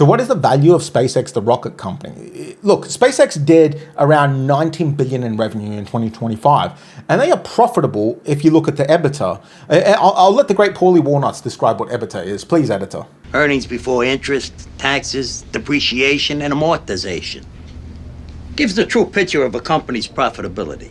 So what is the value of SpaceX, the rocket company? Look, SpaceX did around 19 billion in revenue in 2025, and they are profitable if you look at the EBITDA. I'll let the great Paulie Walnuts describe what EBITDA is. Please, editor. Earnings before interest, taxes, depreciation, and amortization. Gives the true picture of a company's profitability.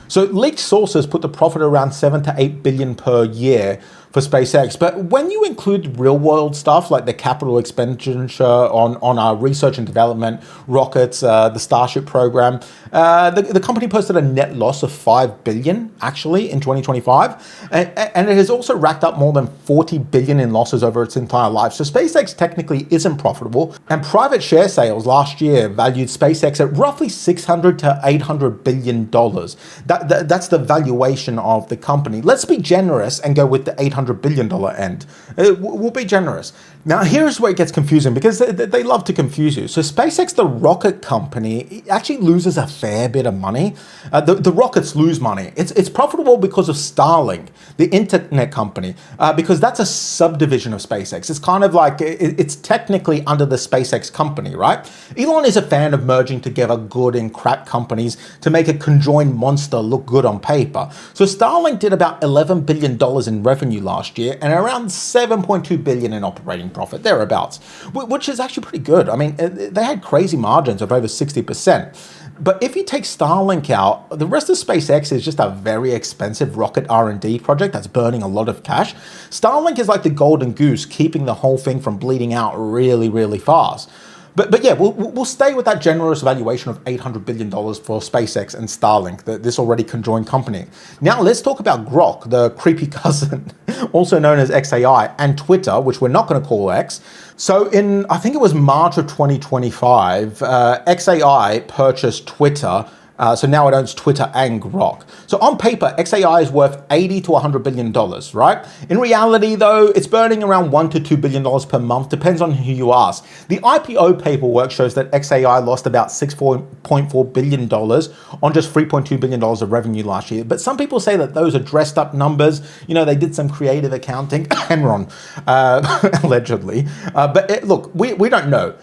So leaked sources put the profit around 7 to 8 billion per year for SpaceX. But when you include real world stuff like the capital expenditure on our research and development, rockets, the Starship program, the company posted a net loss of 5 billion actually in 2025. And it has also racked up more than 40 billion in losses over its entire life. So SpaceX technically isn't profitable. And private share sales last year valued SpaceX at roughly 600 to 800 billion dollars. That's the valuation of the company. Let's be generous and go with the $800 billion end. We'll be generous. Now, here's where it gets confusing because they love to confuse you. So SpaceX, the rocket company, actually loses a fair bit of money. The rockets lose money. It's profitable because of Starlink, the internet company, because that's a subdivision of SpaceX. It's kind of like, it's technically under the SpaceX company, right? Elon is a fan of merging together good and crap companies to make a conjoined monster look good on paper. So Starlink did about $11 billion in revenue last year and around 7.2 billion in operating profit, thereabouts, which is actually pretty good. I mean, they had crazy margins of over 60%. But if you take Starlink out, the rest of SpaceX is just a very expensive rocket R&D project that's burning a lot of cash. Starlink is like the golden goose, keeping the whole thing from bleeding out really, really fast. But yeah, we'll stay with that generous valuation of $800 billion for SpaceX and Starlink, this already conjoined company. Now let's talk about Grok, the creepy cousin, also known as XAI, and Twitter, which we're not going to call X. So in, I think it was March of 2025, XAI purchased Twitter. So now it owns Twitter and Grok. So on paper, XAI is worth 80 to $100 billion, right? In reality, though, it's burning around $1 to $2 billion per month, depends on who you ask. The IPO paperwork shows that XAI lost about $6.4 billion on just $3.2 billion of revenue last year. But some people say that those are dressed up numbers. You know, they did some creative accounting, Enron, allegedly. Look, we don't know.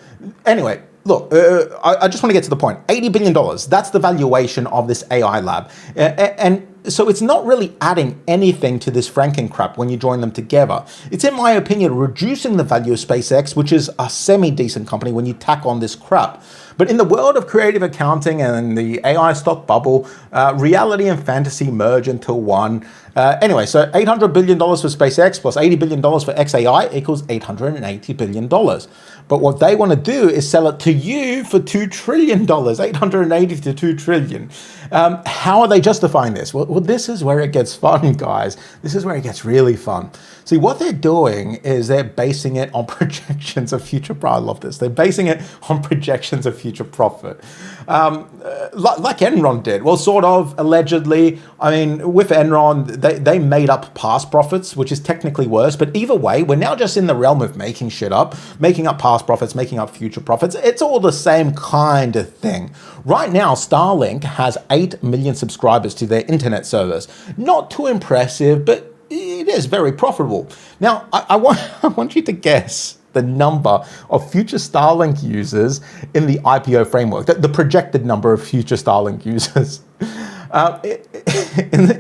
Anyway, look, I just want to get to the point. $80 billion, that's the valuation of this AI lab. And so it's not really adding anything to this Franken-crap when you join them together. It's, in my opinion, reducing the value of SpaceX, which is a semi-decent company when you tack on this crap. But in the world of creative accounting and the AI stock bubble, reality and fantasy merge into one. Anyway, so $800 billion for SpaceX plus $80 billion for XAI equals $880 billion. But what they want to do is sell it to you for $2 trillion, 880 to 2 trillion. How are they justifying this? Well, this is where it gets fun, guys. This is where it gets really fun. See, what they're doing is they're basing it on projections of future profit. I love this. They're basing it on projections of future profit. Like Enron did. Well, sort of, allegedly. I mean, with Enron, they made up past profits, which is technically worse. But either way, we're now just in the realm of making shit up, making up past profits, making up future profits. It's all the same kind of thing. Right now, Starlink has 8 million subscribers to their internet service. Not too impressive, but it is very profitable. Now, I want you to guess the number of future Starlink users in the IPO framework, the projected number of future Starlink users.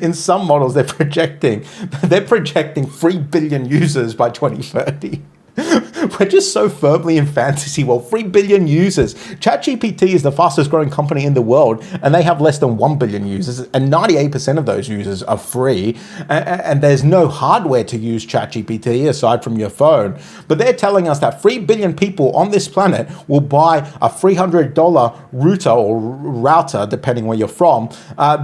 In some models, they're projecting 3 billion users by 2030. We're just so firmly in fantasy world. 3 billion users. ChatGPT is the fastest growing company in the world, and they have less than 1 billion users, and 98% of those users are free. And there's no hardware to use ChatGPT aside from your phone. But they're telling us that 3 billion people on this planet will buy a $300 router, depending where you're from,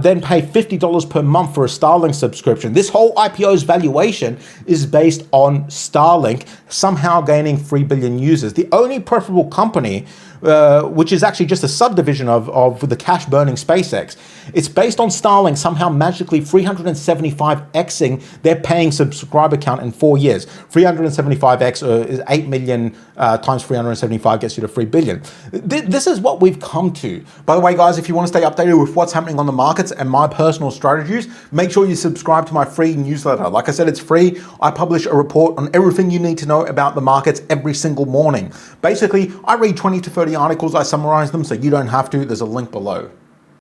then pay $50 per month for a Starlink subscription. This whole IPO's valuation is based on Starlink somehow gaining 3 billion users. The only profitable company, which is actually just a subdivision of the cash-burning SpaceX, it's based on Starlink somehow magically 375xing their paying subscriber count in 4 years. 375x is 8 million times 375 gets you to 3 billion. This is what we've come to. By the way, guys, if you want to stay updated with what's happening on the markets and my personal strategies, make sure you subscribe to my free newsletter. Like I said, it's free. I publish a report on everything you need to know about the markets every single morning. Basically, I read 20 to 30 articles, I summarize them so you don't have to. There's a link below.